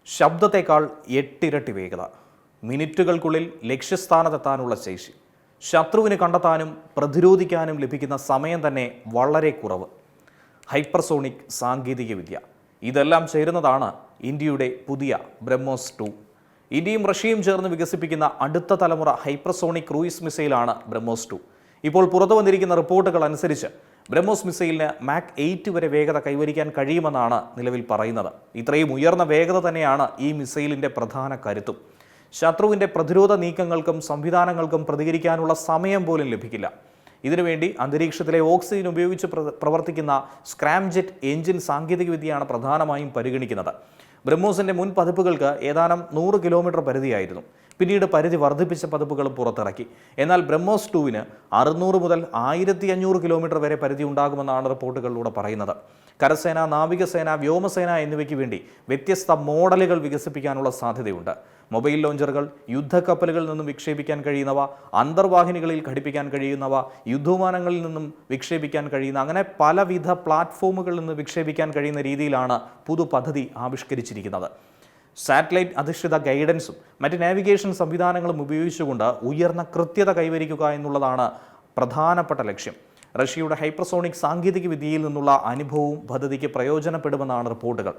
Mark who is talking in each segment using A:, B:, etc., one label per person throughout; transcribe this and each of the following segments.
A: ശബ്ദത്തേക്കാൾ 8 ഇരട്ടി വേഗത, മിനിറ്റുകൾക്കുള്ളിൽ ലക്ഷ്യസ്ഥാനത്തെത്താനുള്ള ശേഷി, ശത്രുവിന് കണ്ടെത്താനും പ്രതിരോധിക്കാനും ലഭിക്കുന്ന സമയം തന്നെ വളരെ കുറവ്. ഹൈപ്പർസോണിക് സാങ്കേതികവിദ്യ ഇതെല്ലാം ചേരുന്നതാണ് ഇന്ത്യയുടെ പുതിയ ബ്രഹ്മോസ് 2. ഇന്ത്യയും റഷ്യയും ചേർന്ന് വികസിപ്പിക്കുന്ന അടുത്ത തലമുറ ഹൈപ്പർസോണിക് ക്രൂയിസ് മിസൈലാണ് ബ്രഹ്മോസ് 2. ഇപ്പോൾ പുറത്തു വന്നിരിക്കുന്ന റിപ്പോർട്ടുകൾ അനുസരിച്ച് ബ്രഹ്മോസ് മിസൈലിന് മാക് 8 വരെ വേഗത കൈവരിക്കാൻ കഴിയുമെന്നാണ് നിലവിൽ പറയുന്നത്. ഇത്രയും ഉയർന്ന വേഗത തന്നെയാണ് ഈ മിസൈലിൻ്റെ പ്രധാന കരുത്തും. ശത്രുവിൻ്റെ പ്രതിരോധ നീക്കങ്ങൾക്കും സംവിധാനങ്ങൾക്കും പ്രതികരിക്കാനുള്ള സമയം പോലും ലഭിക്കില്ല. ഇതിനുവേണ്ടി അന്തരീക്ഷത്തിലെ ഓക്സിജൻ ഉപയോഗിച്ച് പ്രവർത്തിക്കുന്ന സ്ക്രാംജെറ്റ് എഞ്ചിൻ സാങ്കേതികവിദ്യയാണ് പ്രധാനമായും പരിഗണിക്കുന്നത്. ബ്രഹ്മോസിൻ്റെ മുൻ പതിപ്പുകൾക്ക് ഏതാനും 100 കിലോമീറ്റർ പരിധിയായിരുന്നു. പിന്നീട് പരിധി വർദ്ധിപ്പിച്ച പതിപ്പുകളും പുറത്തിറക്കി. എന്നാൽ ബ്രഹ്മോസ് 2-ന് 600 മുതൽ 1500 കിലോമീറ്റർ വരെ പരിധി ഉണ്ടാകുമെന്നാണ് റിപ്പോർട്ടുകളിലൂടെ പറയുന്നത്. കരസേന, നാവികസേന, വ്യോമസേന എന്നിവയ്ക്ക് വേണ്ടി വ്യത്യസ്ത മോഡലുകൾ വികസിപ്പിക്കാനുള്ള സാധ്യതയുണ്ട്. മൊബൈൽ ലോഞ്ചറുകൾ, യുദ്ധക്കപ്പലുകളിൽ നിന്നും വിക്ഷേപിക്കാൻ കഴിയുന്നവ, അന്തർവാഹിനികളിൽ ഘടിപ്പിക്കാൻ കഴിയുന്നവ, യുദ്ധവിമാനങ്ങളിൽ നിന്നും വിക്ഷേപിക്കാൻ കഴിയുന്ന, അങ്ങനെ പലവിധ പ്ലാറ്റ്ഫോമുകളിൽ നിന്ന് വിക്ഷേപിക്കാൻ കഴിയുന്ന രീതിയിലാണ് പുതു പദ്ധതി ആവിഷ്കരിച്ചിരിക്കുന്നത്. സാറ്റലൈറ്റ് അധിഷ്ഠിത ഗൈഡൻസും മറ്റ് നാവിഗേഷൻ സംവിധാനങ്ങളും ഉപയോഗിച്ചുകൊണ്ട് ഉയർന്ന കൃത്യത കൈവരിക്കുക എന്നുള്ളതാണ് പ്രധാനപ്പെട്ട ലക്ഷ്യം. റഷ്യയുടെ ഹൈപ്പർസോണിക് സാങ്കേതിക വിദ്യയിൽ നിന്നുള്ള അനുഭവവും പദ്ധതിക്ക് പ്രയോജനപ്പെടുമെന്നാണ് റിപ്പോർട്ടുകൾ.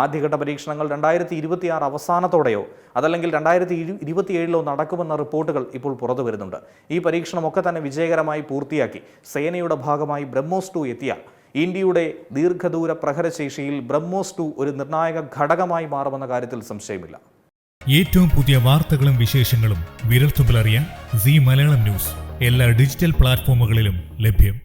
A: ആദ്യഘട്ട പരീക്ഷണങ്ങൾ 2026 അവസാനത്തോടെയോ അതല്ലെങ്കിൽ 2027 നടക്കുമെന്ന റിപ്പോർട്ടുകൾ ഇപ്പോൾ പുറത്തു വരുന്നുണ്ട്. ഈ പരീക്ഷണമൊക്കെ തന്നെ വിജയകരമായി പൂർത്തിയാക്കി സേനയുടെ ഭാഗമായി ബ്രഹ്മോസ് 2 എത്തിയാൽ ഇന്ത്യയുടെ ദീർഘദൂര പ്രഹരശേഷിയിൽ ബ്രഹ്മോസ് 2 ഒരു നിർണായക ഘടകമായി മാറുമെന്ന കാര്യത്തിൽ സംശയമില്ല.
B: ഏറ്റവും പുതിയ വാർത്തകളും വിശേഷങ്ങളും വിരൽത്തുമ്പിലറിയാൻ സീ മലയാളം ന്യൂസ് എല്ലാ ഡിജിറ്റൽ പ്ലാറ്റ്ഫോമുകളിലും ലഭ്യം.